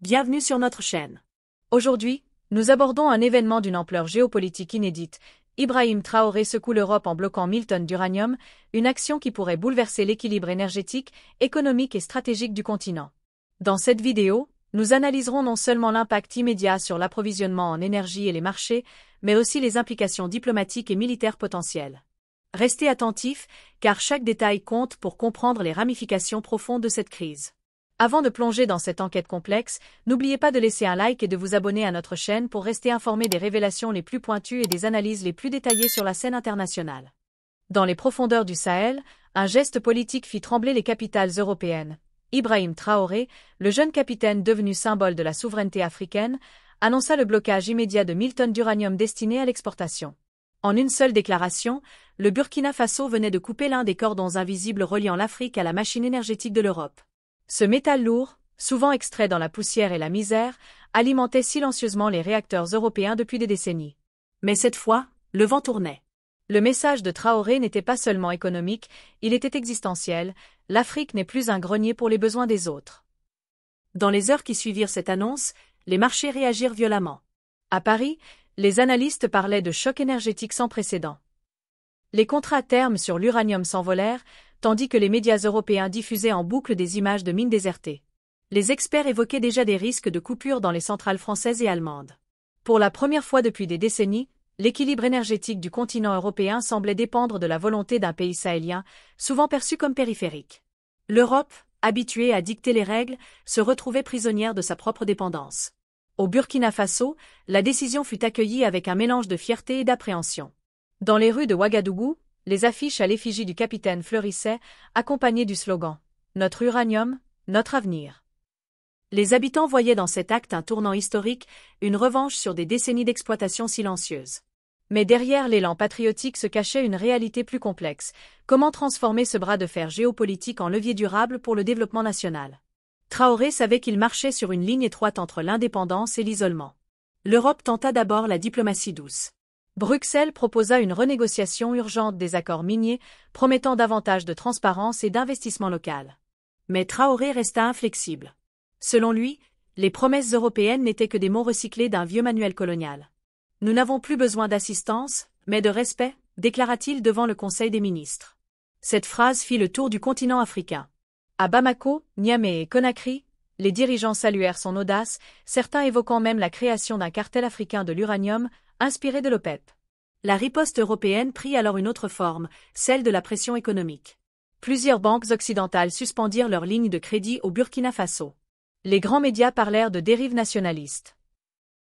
bienvenue sur notre chaîne. Aujourd'hui, nous abordons un événement d'une ampleur géopolitique inédite. Ibrahim Traoré secoue l'Europe en bloquant 1000 tonnes d'uranium, une action qui pourrait bouleverser l'équilibre énergétique, économique et stratégique du continent. Dans cette vidéo, nous analyserons non seulement l'impact immédiat sur l'approvisionnement en énergie et les marchés, mais aussi les implications diplomatiques et militaires potentielles. Restez attentifs, car chaque détail compte pour comprendre les ramifications profondes de cette crise. Avant de plonger dans cette enquête complexe, n'oubliez pas de laisser un like et de vous abonner à notre chaîne pour rester informé des révélations les plus pointues et des analyses les plus détaillées sur la scène internationale. Dans les profondeurs du Sahel, un geste politique fit trembler les capitales européennes. Ibrahim Traoré, le jeune capitaine devenu symbole de la souveraineté africaine, annonça le blocage immédiat de 1000 tonnes d'uranium destinées à l'exportation. En une seule déclaration, le Burkina Faso venait de couper l'un des cordons invisibles reliant l'Afrique à la machine énergétique de l'Europe. Ce métal lourd, souvent extrait dans la poussière et la misère, alimentait silencieusement les réacteurs européens depuis des décennies. Mais cette fois, le vent tournait. Le message de Traoré n'était pas seulement économique, il était existentiel. L'Afrique n'est plus un grenier pour les besoins des autres. Dans les heures qui suivirent cette annonce, les marchés réagirent violemment. À Paris, les analystes parlaient de choc énergétique sans précédent. Les contrats à terme sur l'uranium s'envolèrent, tandis que les médias européens diffusaient en boucle des images de mines désertées. Les experts évoquaient déjà des risques de coupure dans les centrales françaises et allemandes. Pour la première fois depuis des décennies, l'équilibre énergétique du continent européen semblait dépendre de la volonté d'un pays sahélien, souvent perçu comme périphérique. L'Europe, habituée à dicter les règles, se retrouvait prisonnière de sa propre dépendance. Au Burkina Faso, la décision fut accueillie avec un mélange de fierté et d'appréhension. Dans les rues de Ouagadougou, les affiches à l'effigie du capitaine fleurissaient, accompagnées du slogan « Notre uranium, notre avenir ». Les habitants voyaient dans cet acte un tournant historique, une revanche sur des décennies d'exploitation silencieuse. Mais derrière l'élan patriotique se cachait une réalité plus complexe. Comment transformer ce bras de fer géopolitique en levier durable pour le développement national? Traoré savait qu'il marchait sur une ligne étroite entre l'indépendance et l'isolement. L'Europe tenta d'abord la diplomatie douce. Bruxelles proposa une renégociation urgente des accords miniers, promettant davantage de transparence et d'investissement local. Mais Traoré resta inflexible. Selon lui, les promesses européennes n'étaient que des mots recyclés d'un vieux manuel colonial. « Nous n'avons plus besoin d'assistance, mais de respect », déclara-t-il devant le Conseil des ministres. Cette phrase fit le tour du continent africain. À Bamako, Niamey et Conakry, les dirigeants saluèrent son audace, certains évoquant même la création d'un cartel africain de l'uranium, inspiré de l'OPEP. La riposte européenne prit alors une autre forme, celle de la pression économique. Plusieurs banques occidentales suspendirent leurs lignes de crédit au Burkina Faso. Les grands médias parlèrent de dérive nationaliste.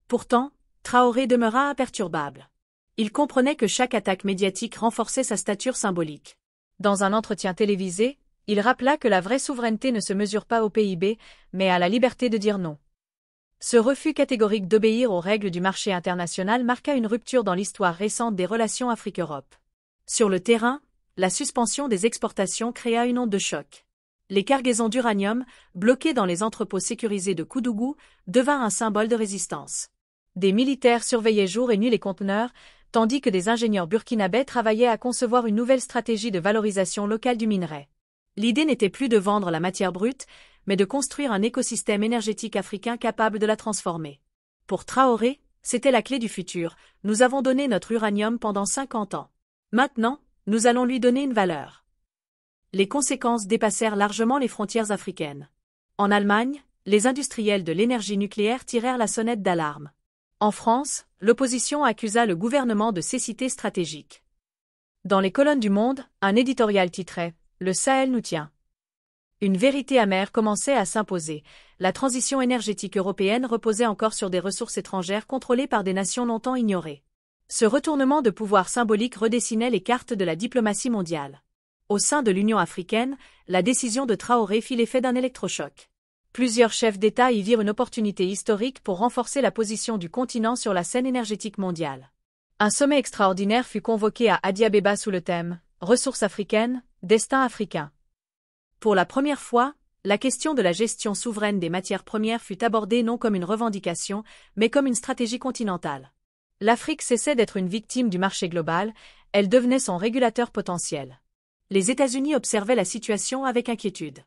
Pourtant, Traoré demeura imperturbable. Il comprenait que chaque attaque médiatique renforçait sa stature symbolique. Dans un entretien télévisé, il rappela que la vraie souveraineté ne se mesure pas au PIB, mais à la liberté de dire non. Ce refus catégorique d'obéir aux règles du marché international marqua une rupture dans l'histoire récente des relations Afrique-Europe. Sur le terrain, la suspension des exportations créa une onde de choc. Les cargaisons d'uranium, bloquées dans les entrepôts sécurisés de Koudougou, devinrent un symbole de résistance. Des militaires surveillaient jour et nuit les conteneurs, tandis que des ingénieurs burkinabés travaillaient à concevoir une nouvelle stratégie de valorisation locale du minerai. L'idée n'était plus de vendre la matière brute, mais de construire un écosystème énergétique africain capable de la transformer. Pour Traoré, c'était la clé du futur. Nous avons donné notre uranium pendant 50 ans. Maintenant, nous allons lui donner une valeur. Les conséquences dépassèrent largement les frontières africaines. En Allemagne, les industriels de l'énergie nucléaire tirèrent la sonnette d'alarme. En France, l'opposition accusa le gouvernement de cécité stratégique. Dans les colonnes du Monde, un éditorial titrait « Le Sahel nous tient ». Une vérité amère commençait à s'imposer. La transition énergétique européenne reposait encore sur des ressources étrangères contrôlées par des nations longtemps ignorées. Ce retournement de pouvoir symbolique redessinait les cartes de la diplomatie mondiale. Au sein de l'Union africaine, la décision de Traoré fit l'effet d'un électrochoc. Plusieurs chefs d'État y virent une opportunité historique pour renforcer la position du continent sur la scène énergétique mondiale. Un sommet extraordinaire fut convoqué à Addis Abeba sous le thème « Ressources africaines, destin africain ». Pour la première fois, la question de la gestion souveraine des matières premières fut abordée non comme une revendication, mais comme une stratégie continentale. L'Afrique cessait d'être une victime du marché global, elle devenait son régulateur potentiel. Les États-Unis observaient la situation avec inquiétude.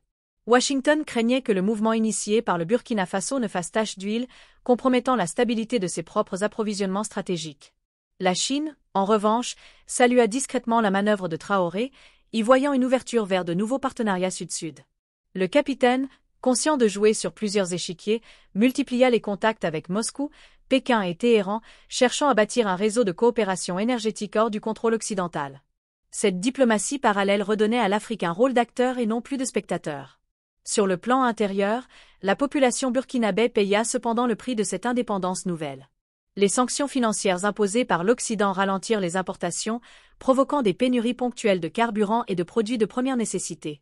Washington craignait que le mouvement initié par le Burkina Faso ne fasse tache d'huile, compromettant la stabilité de ses propres approvisionnements stratégiques. La Chine, en revanche, salua discrètement la manœuvre de Traoré, y voyant une ouverture vers de nouveaux partenariats sud-sud. Le capitaine, conscient de jouer sur plusieurs échiquiers, multiplia les contacts avec Moscou, Pékin et Téhéran, cherchant à bâtir un réseau de coopération énergétique hors du contrôle occidental. Cette diplomatie parallèle redonnait à l'Afrique un rôle d'acteur et non plus de spectateur. Sur le plan intérieur, la population burkinabé paya cependant le prix de cette indépendance nouvelle. Les sanctions financières imposées par l'Occident ralentirent les importations, provoquant des pénuries ponctuelles de carburant et de produits de première nécessité.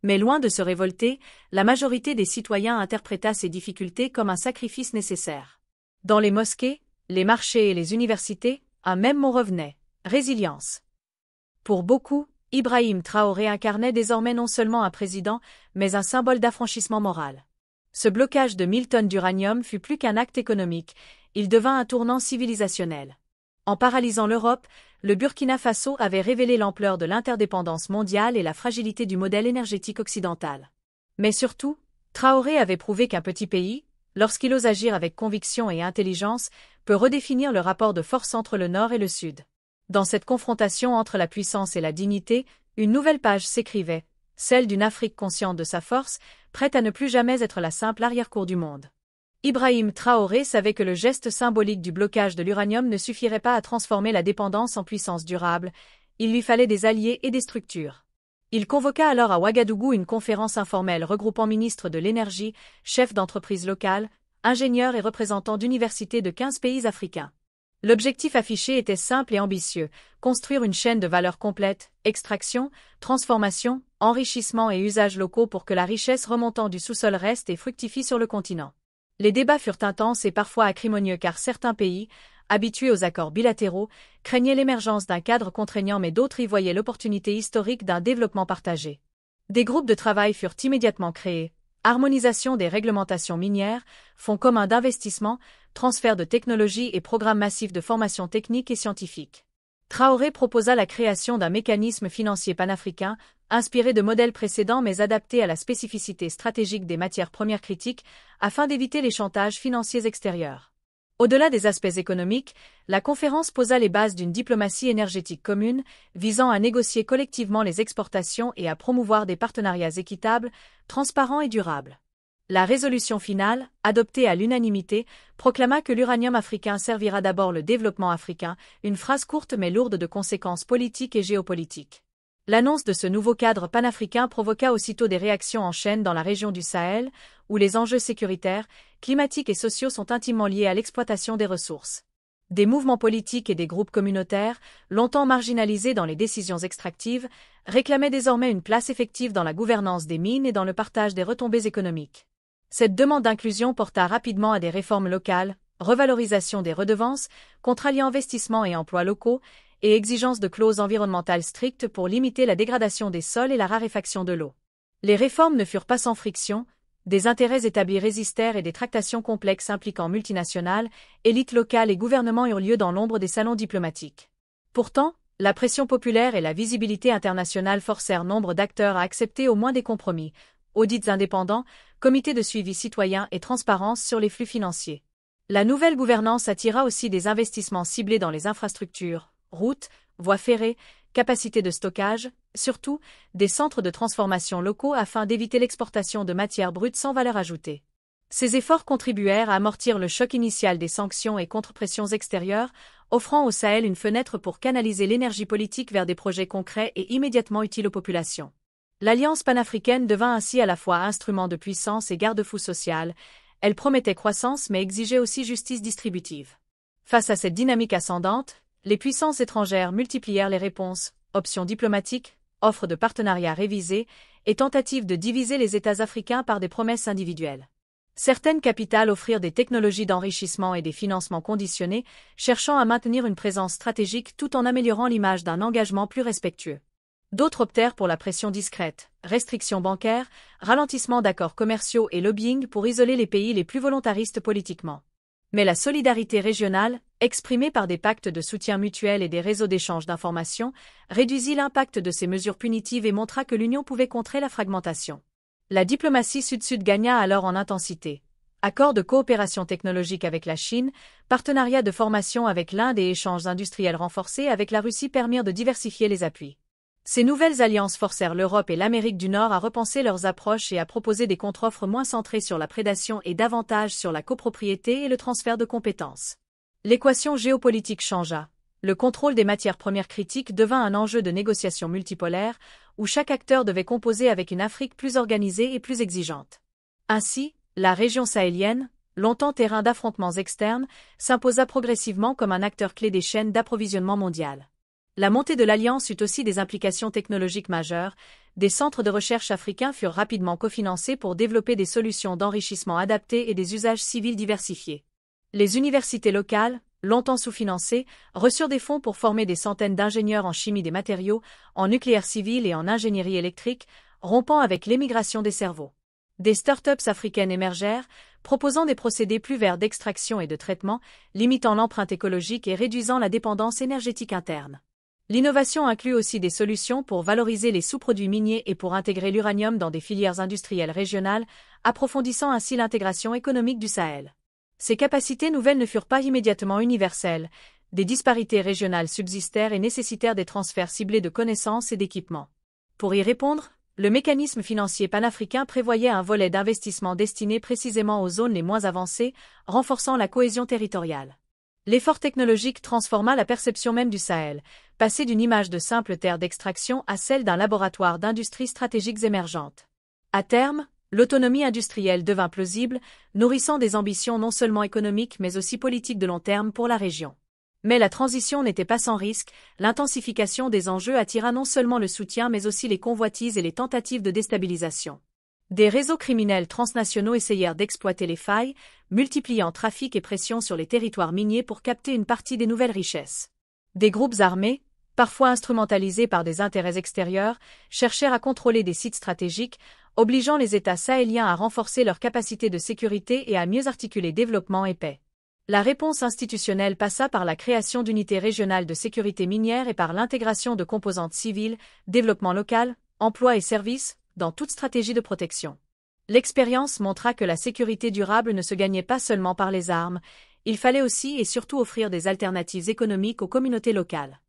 Mais loin de se révolter, la majorité des citoyens interpréta ces difficultés comme un sacrifice nécessaire. Dans les mosquées, les marchés et les universités, un même mot revenait: résilience. Pour beaucoup, Ibrahim Traoré incarnait désormais non seulement un président, mais un symbole d'affranchissement moral. Ce blocage de 1000 tonnes d'uranium fut plus qu'un acte économique, il devint un tournant civilisationnel. En paralysant l'Europe, le Burkina Faso avait révélé l'ampleur de l'interdépendance mondiale et la fragilité du modèle énergétique occidental. Mais surtout, Traoré avait prouvé qu'un petit pays, lorsqu'il ose agir avec conviction et intelligence, peut redéfinir le rapport de force entre le Nord et le Sud. Dans cette confrontation entre la puissance et la dignité, une nouvelle page s'écrivait, celle d'une Afrique consciente de sa force, prête à ne plus jamais être la simple arrière-cour du monde. Ibrahim Traoré savait que le geste symbolique du blocage de l'uranium ne suffirait pas à transformer la dépendance en puissance durable, il lui fallait des alliés et des structures. Il convoqua alors à Ouagadougou une conférence informelle regroupant ministres de l'énergie, chefs d'entreprises locales, ingénieurs et représentants d'universités de 15 pays africains. L'objectif affiché était simple et ambitieux, construire une chaîne de valeur complète, extraction, transformation, enrichissement et usages locaux pour que la richesse remontant du sous-sol reste et fructifie sur le continent. Les débats furent intenses et parfois acrimonieux car certains pays, habitués aux accords bilatéraux, craignaient l'émergence d'un cadre contraignant mais d'autres y voyaient l'opportunité historique d'un développement partagé. Des groupes de travail furent immédiatement créés, harmonisation des réglementations minières, fonds communs d'investissement, transfert de technologies et programmes massifs de formation technique et scientifique. Traoré proposa la création d'un mécanisme financier panafricain, inspiré de modèles précédents mais adapté à la spécificité stratégique des matières premières critiques, afin d'éviter les chantages financiers extérieurs. Au-delà des aspects économiques, la conférence posa les bases d'une diplomatie énergétique commune, visant à négocier collectivement les exportations et à promouvoir des partenariats équitables, transparents et durables. La résolution finale, adoptée à l'unanimité, proclama que l'uranium africain servira d'abord le développement africain, une phrase courte mais lourde de conséquences politiques et géopolitiques. L'annonce de ce nouveau cadre panafricain provoqua aussitôt des réactions en chaîne dans la région du Sahel, où les enjeux sécuritaires, climatiques et sociaux sont intimement liés à l'exploitation des ressources. Des mouvements politiques et des groupes communautaires, longtemps marginalisés dans les décisions extractives, réclamaient désormais une place effective dans la gouvernance des mines et dans le partage des retombées économiques. Cette demande d'inclusion porta rapidement à des réformes locales, revalorisation des redevances, contraliant investissements et emplois locaux, et exigence de clauses environnementales strictes pour limiter la dégradation des sols et la raréfaction de l'eau. Les réformes ne furent pas sans friction, des intérêts établis résistèrent et des tractations complexes impliquant multinationales, élites locales et gouvernements eurent lieu dans l'ombre des salons diplomatiques. Pourtant, la pression populaire et la visibilité internationale forcèrent nombre d'acteurs à accepter au moins des compromis, audits indépendants, comités de suivi citoyen et transparence sur les flux financiers. La nouvelle gouvernance attira aussi des investissements ciblés dans les infrastructures, routes, voies ferrées, capacités de stockage, surtout, des centres de transformation locaux afin d'éviter l'exportation de matières brutes sans valeur ajoutée. Ces efforts contribuèrent à amortir le choc initial des sanctions et contre-pressions extérieures, offrant au Sahel une fenêtre pour canaliser l'énergie politique vers des projets concrets et immédiatement utiles aux populations. L'Alliance panafricaine devint ainsi à la fois instrument de puissance et garde-fou social. Elle promettait croissance mais exigeait aussi justice distributive. Face à cette dynamique ascendante, les puissances étrangères multiplièrent les réponses, options diplomatiques, offres de partenariats révisées et tentatives de diviser les États africains par des promesses individuelles. Certaines capitales offrirent des technologies d'enrichissement et des financements conditionnés, cherchant à maintenir une présence stratégique tout en améliorant l'image d'un engagement plus respectueux. D'autres optèrent pour la pression discrète, restrictions bancaires, ralentissement d'accords commerciaux et lobbying pour isoler les pays les plus volontaristes politiquement. Mais la solidarité régionale, exprimée par des pactes de soutien mutuel et des réseaux d'échange d'informations, réduisit l'impact de ces mesures punitives et montra que l'Union pouvait contrer la fragmentation. La diplomatie sud-sud gagna alors en intensité. Accords de coopération technologique avec la Chine, partenariats de formation avec l'Inde et échanges industriels renforcés avec la Russie permirent de diversifier les appuis. Ces nouvelles alliances forcèrent l'Europe et l'Amérique du Nord à repenser leurs approches et à proposer des contre-offres moins centrées sur la prédation et davantage sur la copropriété et le transfert de compétences. L'équation géopolitique changea. Le contrôle des matières premières critiques devint un enjeu de négociation multipolaire, où chaque acteur devait composer avec une Afrique plus organisée et plus exigeante. Ainsi, la région sahélienne, longtemps terrain d'affrontements externes, s'imposa progressivement comme un acteur clé des chaînes d'approvisionnement mondiales. La montée de l'Alliance eut aussi des implications technologiques majeures. Des centres de recherche africains furent rapidement cofinancés pour développer des solutions d'enrichissement adaptées et des usages civils diversifiés. Les universités locales, longtemps sous-financées, reçurent des fonds pour former des centaines d'ingénieurs en chimie des matériaux, en nucléaire civil et en ingénierie électrique, rompant avec l'émigration des cerveaux. Des start-ups africaines émergèrent, proposant des procédés plus verts d'extraction et de traitement, limitant l'empreinte écologique et réduisant la dépendance énergétique interne. L'innovation inclut aussi des solutions pour valoriser les sous-produits miniers et pour intégrer l'uranium dans des filières industrielles régionales, approfondissant ainsi l'intégration économique du Sahel. Ces capacités nouvelles ne furent pas immédiatement universelles. Des disparités régionales subsistèrent et nécessitèrent des transferts ciblés de connaissances et d'équipements. Pour y répondre, le mécanisme financier panafricain prévoyait un volet d'investissement destiné précisément aux zones les moins avancées, renforçant la cohésion territoriale. L'effort technologique transforma la perception même du Sahel, passé d'une image de simple terre d'extraction à celle d'un laboratoire d'industries stratégiques émergentes. À terme, l'autonomie industrielle devint plausible, nourrissant des ambitions non seulement économiques mais aussi politiques de long terme pour la région. Mais la transition n'était pas sans risque, l'intensification des enjeux attira non seulement le soutien mais aussi les convoitises et les tentatives de déstabilisation. Des réseaux criminels transnationaux essayèrent d'exploiter les failles, multipliant trafic et pression sur les territoires miniers pour capter une partie des nouvelles richesses. Des groupes armés, parfois instrumentalisés par des intérêts extérieurs, cherchèrent à contrôler des sites stratégiques, obligeant les États sahéliens à renforcer leurs capacités de sécurité et à mieux articuler développement et paix. La réponse institutionnelle passa par la création d'unités régionales de sécurité minière et par l'intégration de composantes civiles, développement local, emploi et services, dans toute stratégie de protection. L'expérience montra que la sécurité durable ne se gagnait pas seulement par les armes, il fallait aussi et surtout offrir des alternatives économiques aux communautés locales.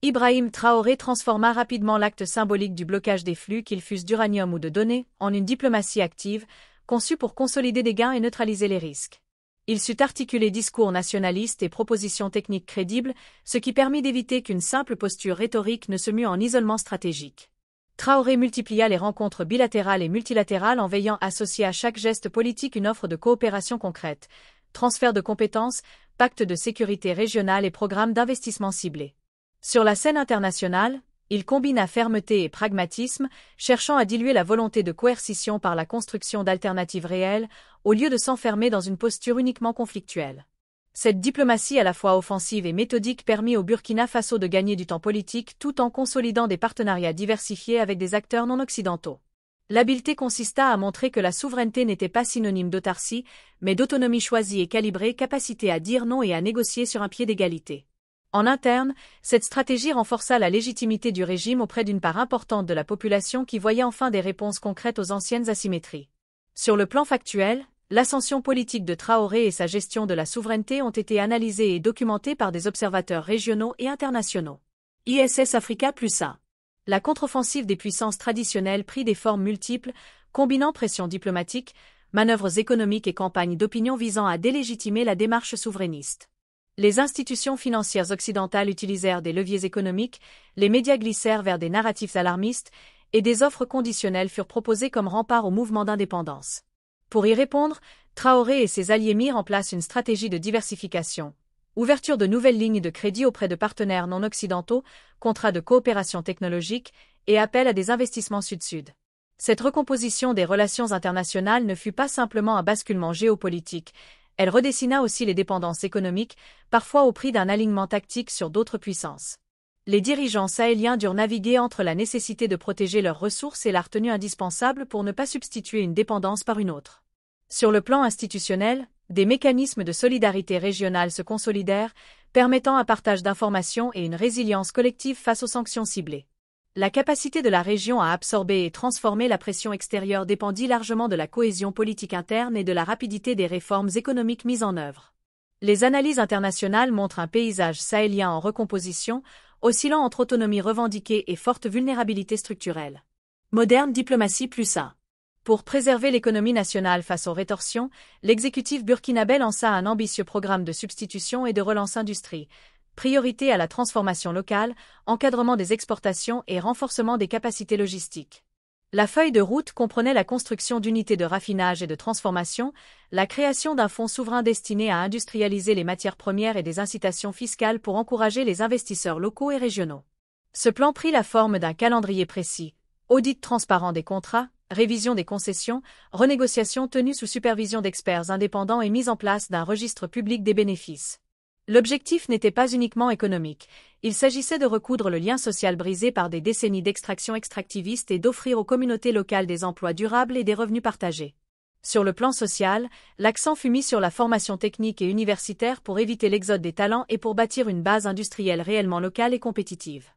Ibrahim Traoré transforma rapidement l'acte symbolique du blocage des flux, qu'ils fussent d'uranium ou de données, en une diplomatie active, conçue pour consolider des gains et neutraliser les risques. Il sut articuler discours nationalistes et propositions techniques crédibles, ce qui permit d'éviter qu'une simple posture rhétorique ne se mue en isolement stratégique. Traoré multiplia les rencontres bilatérales et multilatérales en veillant à associer à chaque geste politique une offre de coopération concrète, transfert de compétences, pacte de sécurité régionale et programme d'investissement ciblés. Sur la scène internationale, il combina fermeté et pragmatisme, cherchant à diluer la volonté de coercition par la construction d'alternatives réelles, au lieu de s'enfermer dans une posture uniquement conflictuelle. Cette diplomatie à la fois offensive et méthodique permit au Burkina Faso de gagner du temps politique tout en consolidant des partenariats diversifiés avec des acteurs non occidentaux. L'habileté consista à montrer que la souveraineté n'était pas synonyme d'autarcie, mais d'autonomie choisie et calibrée, capacité à dire non et à négocier sur un pied d'égalité. En interne, cette stratégie renforça la légitimité du régime auprès d'une part importante de la population qui voyait enfin des réponses concrètes aux anciennes asymétries. Sur le plan factuel, l'ascension politique de Traoré et sa gestion de la souveraineté ont été analysées et documentées par des observateurs régionaux et internationaux. ISS Africa +1. La contre-offensive des puissances traditionnelles prit des formes multiples, combinant pression diplomatique, manœuvres économiques et campagnes d'opinion visant à délégitimer la démarche souverainiste. Les institutions financières occidentales utilisèrent des leviers économiques, les médias glissèrent vers des narratifs alarmistes, et des offres conditionnelles furent proposées comme rempart au mouvement d'indépendance. Pour y répondre, Traoré et ses alliés mirent en place une stratégie de diversification. Ouverture de nouvelles lignes de crédit auprès de partenaires non occidentaux, contrats de coopération technologique et appel à des investissements sud-sud. Cette recomposition des relations internationales ne fut pas simplement un basculement géopolitique, elle redessina aussi les dépendances économiques, parfois au prix d'un alignement tactique sur d'autres puissances. Les dirigeants sahéliens durent naviguer entre la nécessité de protéger leurs ressources et la retenue indispensable pour ne pas substituer une dépendance par une autre. Sur le plan institutionnel, des mécanismes de solidarité régionale se consolidèrent, permettant un partage d'informations et une résilience collective face aux sanctions ciblées. La capacité de la région à absorber et transformer la pression extérieure dépendit largement de la cohésion politique interne et de la rapidité des réformes économiques mises en œuvre. Les analyses internationales montrent un paysage sahélien en recomposition, oscillant entre autonomie revendiquée et forte vulnérabilité structurelle. Moderne diplomatie plus A. Pour préserver l'économie nationale face aux rétorsions, l'exécutif burkinabé lança un ambitieux programme de substitution et de relance industrie, priorité à la transformation locale, encadrement des exportations et renforcement des capacités logistiques. La feuille de route comprenait la construction d'unités de raffinage et de transformation, la création d'un fonds souverain destiné à industrialiser les matières premières et des incitations fiscales pour encourager les investisseurs locaux et régionaux. Ce plan prit la forme d'un calendrier précis, audit transparent des contrats, révision des concessions, renégociation tenue sous supervision d'experts indépendants et mise en place d'un registre public des bénéfices. L'objectif n'était pas uniquement économique, il s'agissait de recoudre le lien social brisé par des décennies d'extraction extractiviste et d'offrir aux communautés locales des emplois durables et des revenus partagés. Sur le plan social, l'accent fut mis sur la formation technique et universitaire pour éviter l'exode des talents et pour bâtir une base industrielle réellement locale et compétitive.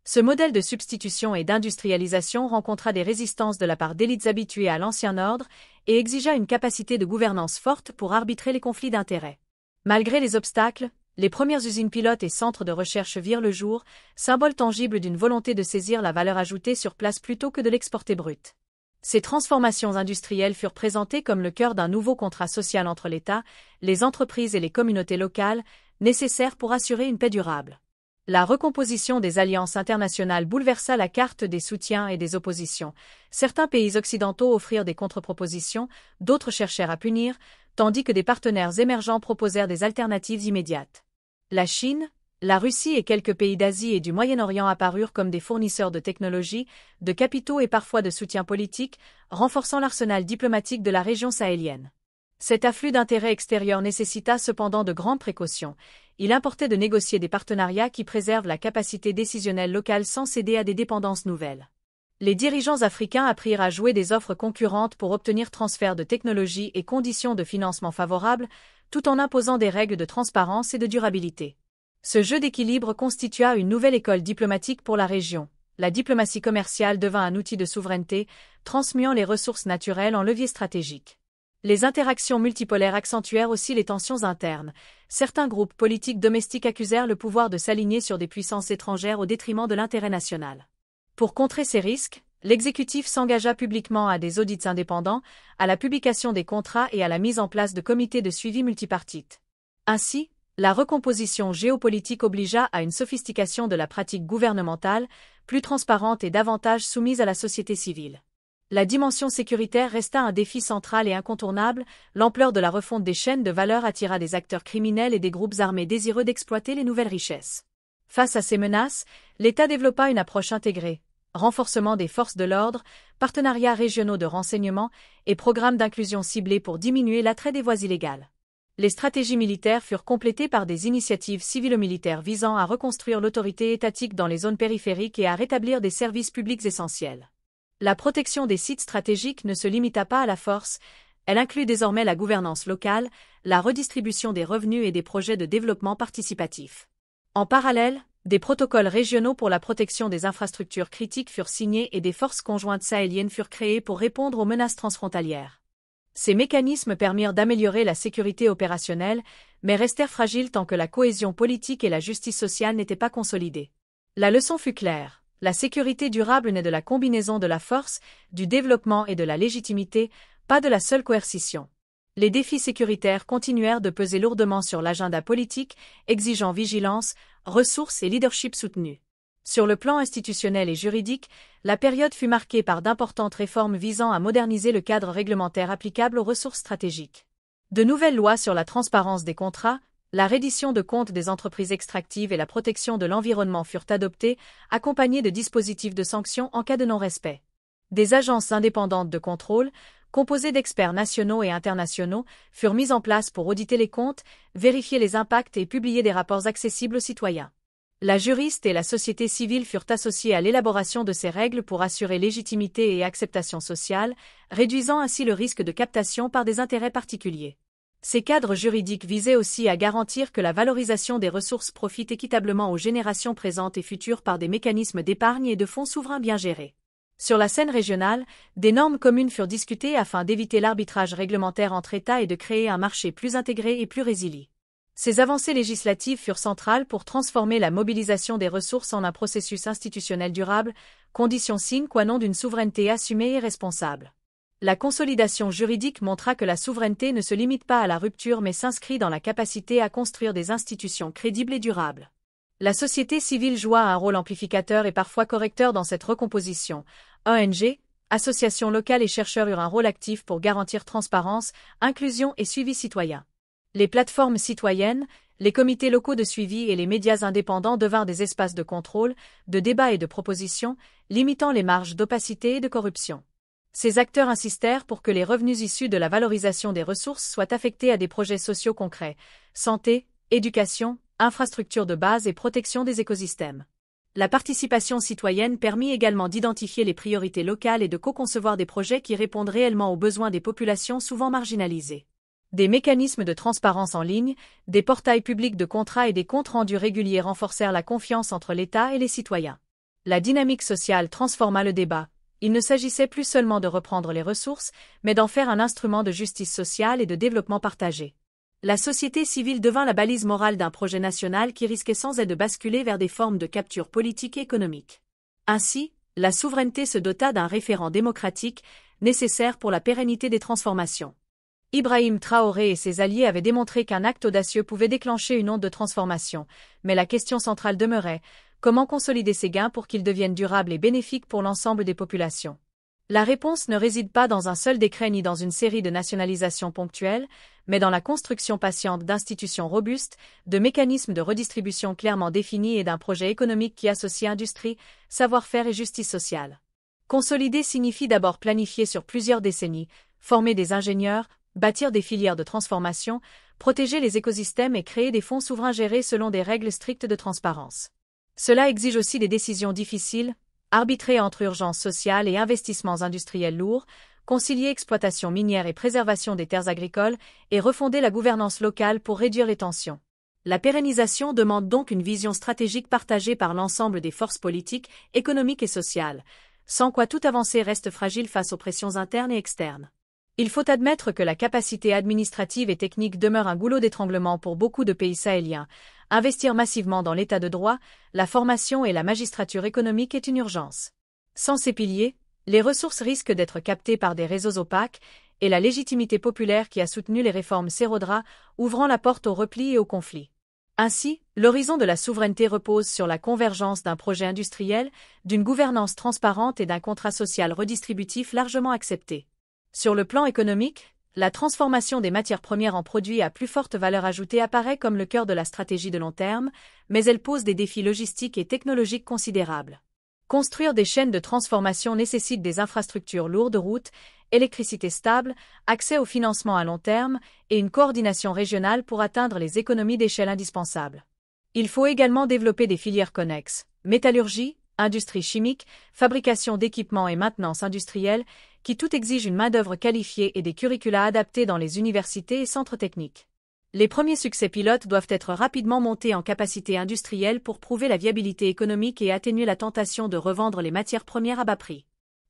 Ce modèle de substitution et d'industrialisation rencontra des résistances de la part d'élites habituées à l'ancien ordre et exigea une capacité de gouvernance forte pour arbitrer les conflits d'intérêts. Malgré les obstacles, les premières usines pilotes et centres de recherche virent le jour, symbole tangible d'une volonté de saisir la valeur ajoutée sur place plutôt que de l'exporter brute. Ces transformations industrielles furent présentées comme le cœur d'un nouveau contrat social entre l'État, les entreprises et les communautés locales, nécessaire pour assurer une paix durable. La recomposition des alliances internationales bouleversa la carte des soutiens et des oppositions. Certains pays occidentaux offrirent des contre-propositions, d'autres cherchèrent à punir, tandis que des partenaires émergents proposèrent des alternatives immédiates. La Chine, la Russie et quelques pays d'Asie et du Moyen-Orient apparurent comme des fournisseurs de technologies, de capitaux et parfois de soutien politique, renforçant l'arsenal diplomatique de la région sahélienne. Cet afflux d'intérêts extérieurs nécessita cependant de grandes précautions. Il importait de négocier des partenariats qui préservent la capacité décisionnelle locale sans céder à des dépendances nouvelles. Les dirigeants africains apprirent à jouer des offres concurrentes pour obtenir transfert de technologies et conditions de financement favorables, tout en imposant des règles de transparence et de durabilité. Ce jeu d'équilibre constitua une nouvelle école diplomatique pour la région. La diplomatie commerciale devint un outil de souveraineté, transmuant les ressources naturelles en levier stratégique. Les interactions multipolaires accentuèrent aussi les tensions internes. Certains groupes politiques domestiques accusèrent le pouvoir de s'aligner sur des puissances étrangères au détriment de l'intérêt national. Pour contrer ces risques, l'exécutif s'engagea publiquement à des audits indépendants, à la publication des contrats et à la mise en place de comités de suivi multipartites. Ainsi, la recomposition géopolitique obligea à une sophistication de la pratique gouvernementale, plus transparente et davantage soumise à la société civile. La dimension sécuritaire resta un défi central et incontournable, l'ampleur de la refonte des chaînes de valeur attira des acteurs criminels et des groupes armés désireux d'exploiter les nouvelles richesses. Face à ces menaces, l'État développa une approche intégrée, renforcement des forces de l'ordre, partenariats régionaux de renseignement et programmes d'inclusion ciblés pour diminuer l'attrait des voies illégales. Les stratégies militaires furent complétées par des initiatives civilo-militaires visant à reconstruire l'autorité étatique dans les zones périphériques et à rétablir des services publics essentiels. La protection des sites stratégiques ne se limita pas à la force, elle inclut désormais la gouvernance locale, la redistribution des revenus et des projets de développement participatif. En parallèle, des protocoles régionaux pour la protection des infrastructures critiques furent signés et des forces conjointes sahéliennes furent créées pour répondre aux menaces transfrontalières. Ces mécanismes permirent d'améliorer la sécurité opérationnelle, mais restèrent fragiles tant que la cohésion politique et la justice sociale n'étaient pas consolidées. La leçon fut claire. La sécurité durable naît de la combinaison de la force, du développement et de la légitimité, pas de la seule coercition. Les défis sécuritaires continuèrent de peser lourdement sur l'agenda politique, exigeant vigilance, ressources et leadership soutenu. Sur le plan institutionnel et juridique, la période fut marquée par d'importantes réformes visant à moderniser le cadre réglementaire applicable aux ressources stratégiques. De nouvelles lois sur la transparence des contrats, la reddition de comptes des entreprises extractives et la protection de l'environnement furent adoptées, accompagnées de dispositifs de sanctions en cas de non-respect. Des agences indépendantes de contrôle, composées d'experts nationaux et internationaux, furent mises en place pour auditer les comptes, vérifier les impacts et publier des rapports accessibles aux citoyens. La juriste et la société civile furent associées à l'élaboration de ces règles pour assurer légitimité et acceptation sociale, réduisant ainsi le risque de captation par des intérêts particuliers. Ces cadres juridiques visaient aussi à garantir que la valorisation des ressources profite équitablement aux générations présentes et futures par des mécanismes d'épargne et de fonds souverains bien gérés. Sur la scène régionale, des normes communes furent discutées afin d'éviter l'arbitrage réglementaire entre États et de créer un marché plus intégré et plus résilient. Ces avancées législatives furent centrales pour transformer la mobilisation des ressources en un processus institutionnel durable, condition sine qua non d'une souveraineté assumée et responsable. La consolidation juridique montra que la souveraineté ne se limite pas à la rupture mais s'inscrit dans la capacité à construire des institutions crédibles et durables. La société civile joua un rôle amplificateur et parfois correcteur dans cette recomposition. ONG, associations locales et chercheurs eurent un rôle actif pour garantir transparence, inclusion et suivi citoyen. Les plateformes citoyennes, les comités locaux de suivi et les médias indépendants devinrent des espaces de contrôle, de débat et de proposition, limitant les marges d'opacité et de corruption. Ces acteurs insistèrent pour que les revenus issus de la valorisation des ressources soient affectés à des projets sociaux concrets, santé, éducation, infrastructures de base et protection des écosystèmes. La participation citoyenne permit également d'identifier les priorités locales et de co-concevoir des projets qui répondent réellement aux besoins des populations souvent marginalisées. Des mécanismes de transparence en ligne, des portails publics de contrats et des comptes rendus réguliers renforcèrent la confiance entre l'État et les citoyens. La dynamique sociale transforma le débat. Il ne s'agissait plus seulement de reprendre les ressources, mais d'en faire un instrument de justice sociale et de développement partagé. La société civile devint la balise morale d'un projet national qui risquait sans aide de basculer vers des formes de capture politique et économique. Ainsi, la souveraineté se dota d'un référent démocratique, nécessaire pour la pérennité des transformations. Ibrahim Traoré et ses alliés avaient démontré qu'un acte audacieux pouvait déclencher une onde de transformation, mais la question centrale demeurait: comment consolider ces gains pour qu'ils deviennent durables et bénéfiques pour l'ensemble des populations? La réponse ne réside pas dans un seul décret ni dans une série de nationalisations ponctuelles, mais dans la construction patiente d'institutions robustes, de mécanismes de redistribution clairement définis et d'un projet économique qui associe industrie, savoir-faire et justice sociale. Consolider signifie d'abord planifier sur plusieurs décennies, former des ingénieurs, bâtir des filières de transformation, protéger les écosystèmes et créer des fonds souverains gérés selon des règles strictes de transparence. Cela exige aussi des décisions difficiles, arbitrer entre urgence sociale et investissements industriels lourds, concilier exploitation minière et préservation des terres agricoles, et refonder la gouvernance locale pour réduire les tensions. La pérennisation demande donc une vision stratégique partagée par l'ensemble des forces politiques, économiques et sociales, sans quoi toute avancée reste fragile face aux pressions internes et externes. Il faut admettre que la capacité administrative et technique demeure un goulot d'étranglement pour beaucoup de pays sahéliens. Investir massivement dans l'état de droit, la formation et la magistrature économique est une urgence. Sans ces piliers, les ressources risquent d'être captées par des réseaux opaques, et la légitimité populaire qui a soutenu les réformes s'érodera, ouvrant la porte au repli et au conflit. Ainsi, l'horizon de la souveraineté repose sur la convergence d'un projet industriel, d'une gouvernance transparente et d'un contrat social redistributif largement accepté. Sur le plan économique, la transformation des matières premières en produits à plus forte valeur ajoutée apparaît comme le cœur de la stratégie de long terme, mais elle pose des défis logistiques et technologiques considérables. Construire des chaînes de transformation nécessite des infrastructures lourdes, routes, électricité stable, accès au financement à long terme et une coordination régionale pour atteindre les économies d'échelle indispensables. Il faut également développer des filières connexes, métallurgie, industrie chimique, fabrication d'équipements et maintenance industrielle, qui tout exigent une main-d'œuvre qualifiée et des curricula adaptés dans les universités et centres techniques. Les premiers succès pilotes doivent être rapidement montés en capacité industrielle pour prouver la viabilité économique et atténuer la tentation de revendre les matières premières à bas prix.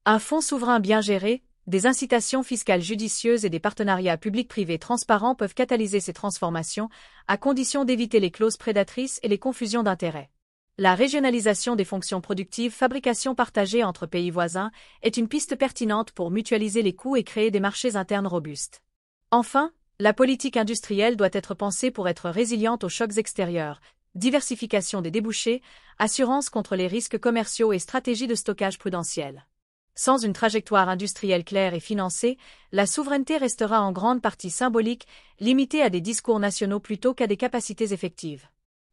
Un fonds souverain bien géré, des incitations fiscales judicieuses et des partenariats publics-privés transparents peuvent catalyser ces transformations, à condition d'éviter les clauses prédatrices et les confusions d'intérêts. La régionalisation des fonctions productives, fabrication partagée entre pays voisins, est une piste pertinente pour mutualiser les coûts et créer des marchés internes robustes. Enfin, la politique industrielle doit être pensée pour être résiliente aux chocs extérieurs, diversification des débouchés, assurance contre les risques commerciaux et stratégie de stockage prudentielle. Sans une trajectoire industrielle claire et financée, la souveraineté restera en grande partie symbolique, limitée à des discours nationaux plutôt qu'à des capacités effectives.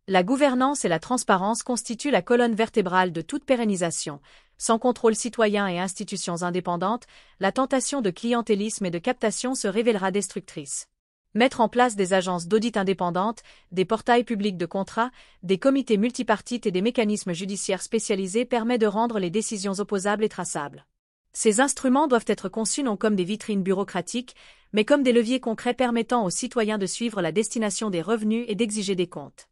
La gouvernance et la transparence constituent la colonne vertébrale de toute pérennisation. Sans contrôle citoyen et institutions indépendantes, la tentation de clientélisme et de captation se révélera destructrice. Mettre en place des agences d'audit indépendantes, des portails publics de contrats, des comités multipartites et des mécanismes judiciaires spécialisés permet de rendre les décisions opposables et traçables. Ces instruments doivent être conçus non comme des vitrines bureaucratiques, mais comme des leviers concrets permettant aux citoyens de suivre la destination des revenus et d'exiger des comptes.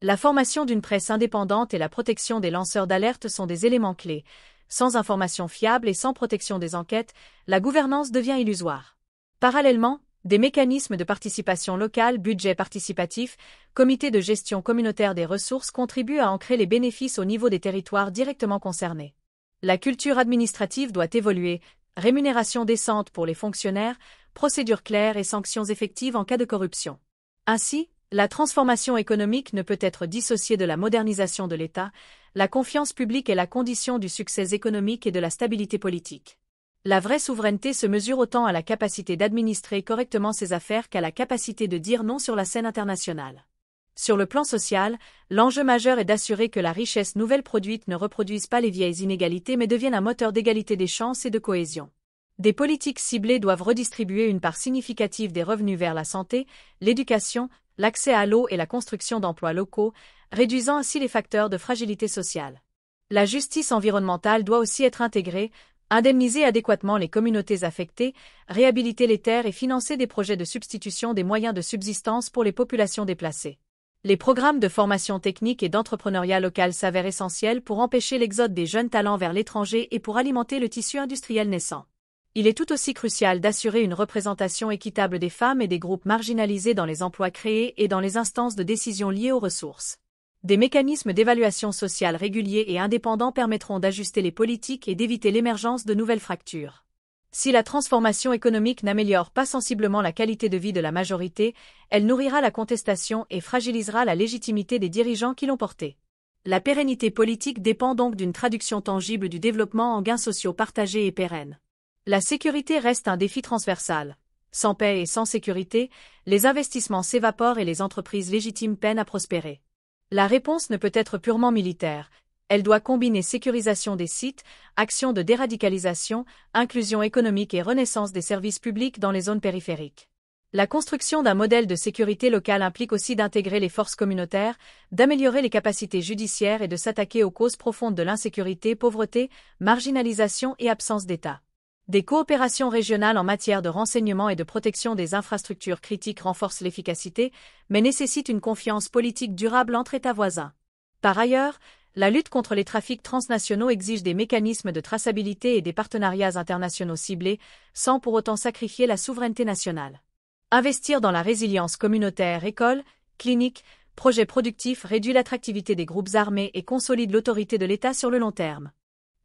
La formation d'une presse indépendante et la protection des lanceurs d'alerte sont des éléments clés. Sans information fiable et sans protection des enquêtes, la gouvernance devient illusoire. Parallèlement, des mécanismes de participation locale, budget participatif, comité de gestion communautaire des ressources contribuent à ancrer les bénéfices au niveau des territoires directement concernés. La culture administrative doit évoluer, rémunération décente pour les fonctionnaires, procédures claires et sanctions effectives en cas de corruption. Ainsi, la transformation économique ne peut être dissociée de la modernisation de l'État, la confiance publique est la condition du succès économique et de la stabilité politique. La vraie souveraineté se mesure autant à la capacité d'administrer correctement ses affaires qu'à la capacité de dire non sur la scène internationale. Sur le plan social, l'enjeu majeur est d'assurer que la richesse nouvelle produite ne reproduise pas les vieilles inégalités mais devienne un moteur d'égalité des chances et de cohésion. Des politiques ciblées doivent redistribuer une part significative des revenus vers la santé, l'éducation, l'accès à l'eau et la construction d'emplois locaux, réduisant ainsi les facteurs de fragilité sociale. La justice environnementale doit aussi être intégrée, indemniser adéquatement les communautés affectées, réhabiliter les terres et financer des projets de substitution des moyens de subsistance pour les populations déplacées. Les programmes de formation technique et d'entrepreneuriat local s'avèrent essentiels pour empêcher l'exode des jeunes talents vers l'étranger et pour alimenter le tissu industriel naissant. Il est tout aussi crucial d'assurer une représentation équitable des femmes et des groupes marginalisés dans les emplois créés et dans les instances de décision liées aux ressources. Des mécanismes d'évaluation sociale réguliers et indépendants permettront d'ajuster les politiques et d'éviter l'émergence de nouvelles fractures. Si la transformation économique n'améliore pas sensiblement la qualité de vie de la majorité, elle nourrira la contestation et fragilisera la légitimité des dirigeants qui l'ont portée. La pérennité politique dépend donc d'une traduction tangible du développement en gains sociaux partagés et pérennes. La sécurité reste un défi transversal. Sans paix et sans sécurité, les investissements s'évaporent et les entreprises légitimes peinent à prospérer. La réponse ne peut être purement militaire. Elle doit combiner sécurisation des sites, actions de déradicalisation, inclusion économique et renaissance des services publics dans les zones périphériques. La construction d'un modèle de sécurité locale implique aussi d'intégrer les forces communautaires, d'améliorer les capacités judiciaires et de s'attaquer aux causes profondes de l'insécurité, pauvreté, marginalisation et absence d'État. Des coopérations régionales en matière de renseignement et de protection des infrastructures critiques renforcent l'efficacité, mais nécessitent une confiance politique durable entre États voisins. Par ailleurs, la lutte contre les trafics transnationaux exige des mécanismes de traçabilité et des partenariats internationaux ciblés, sans pour autant sacrifier la souveraineté nationale. Investir dans la résilience communautaire, écoles, cliniques, projets productifs réduit l'attractivité des groupes armés et consolide l'autorité de l'État sur le long terme.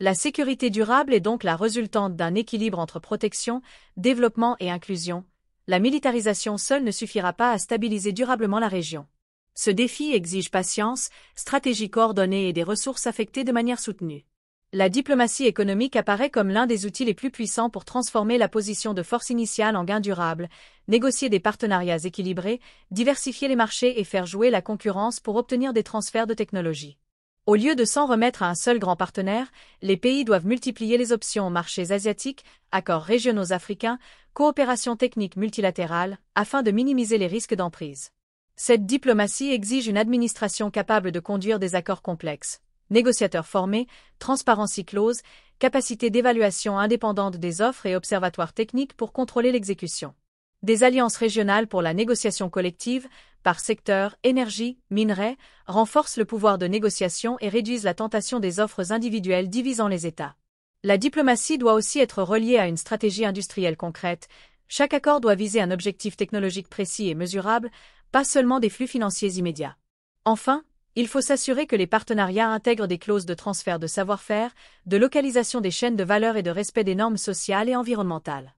La sécurité durable est donc la résultante d'un équilibre entre protection, développement et inclusion. La militarisation seule ne suffira pas à stabiliser durablement la région. Ce défi exige patience, stratégie coordonnée et des ressources affectées de manière soutenue. La diplomatie économique apparaît comme l'un des outils les plus puissants pour transformer la position de force initiale en gain durable, négocier des partenariats équilibrés, diversifier les marchés et faire jouer la concurrence pour obtenir des transferts de technologie. Au lieu de s'en remettre à un seul grand partenaire, les pays doivent multiplier les options aux marchés asiatiques, accords régionaux africains, coopération technique multilatérale, afin de minimiser les risques d'emprise. Cette diplomatie exige une administration capable de conduire des accords complexes, négociateurs formés, transparence close, capacité d'évaluation indépendante des offres et observatoires techniques pour contrôler l'exécution. Des alliances régionales pour la négociation collective, par secteur, énergie, minerais, renforcent le pouvoir de négociation et réduisent la tentation des offres individuelles divisant les États. La diplomatie doit aussi être reliée à une stratégie industrielle concrète. Chaque accord doit viser un objectif technologique précis et mesurable, pas seulement des flux financiers immédiats. Enfin, il faut s'assurer que les partenariats intègrent des clauses de transfert de savoir-faire, de localisation des chaînes de valeur et de respect des normes sociales et environnementales.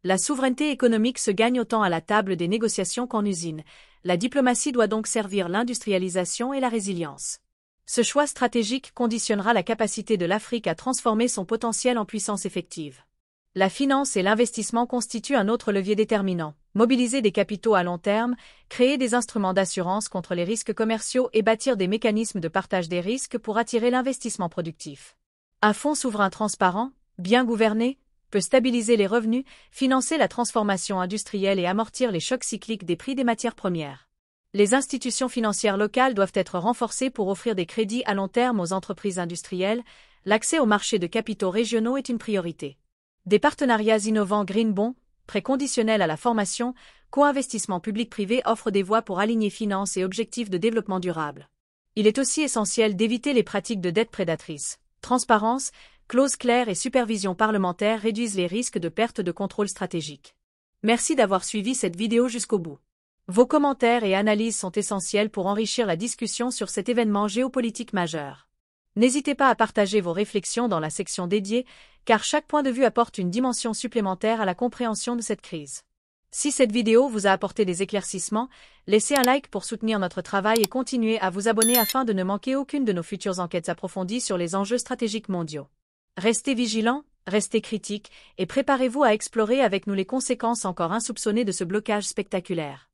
La souveraineté économique se gagne autant à la table des négociations qu'en usine. La diplomatie doit donc servir l'industrialisation et la résilience. Ce choix stratégique conditionnera la capacité de l'Afrique à transformer son potentiel en puissance effective. La finance et l'investissement constituent un autre levier déterminant. Mobiliser des capitaux à long terme, créer des instruments d'assurance contre les risques commerciaux et bâtir des mécanismes de partage des risques pour attirer l'investissement productif. Un fonds souverain transparent, bien gouverné, peut stabiliser les revenus, financer la transformation industrielle et amortir les chocs cycliques des prix des matières premières. Les institutions financières locales doivent être renforcées pour offrir des crédits à long terme aux entreprises industrielles. L'accès aux marchés de capitaux régionaux est une priorité. Des partenariats innovants Green Bond, prêts conditionnels à la formation, co-investissement public-privé offrent des voies pour aligner finances et objectifs de développement durable. Il est aussi essentiel d'éviter les pratiques de dette prédatrice. Transparence, clauses claires et supervision parlementaire réduisent les risques de perte de contrôle stratégique. Merci d'avoir suivi cette vidéo jusqu'au bout. Vos commentaires et analyses sont essentiels pour enrichir la discussion sur cet événement géopolitique majeur. N'hésitez pas à partager vos réflexions dans la section dédiée, car chaque point de vue apporte une dimension supplémentaire à la compréhension de cette crise. Si cette vidéo vous a apporté des éclaircissements, laissez un like pour soutenir notre travail et continuez à vous abonner afin de ne manquer aucune de nos futures enquêtes approfondies sur les enjeux stratégiques mondiaux. Restez vigilants, restez critiques et préparez-vous à explorer avec nous les conséquences encore insoupçonnées de ce blocage spectaculaire.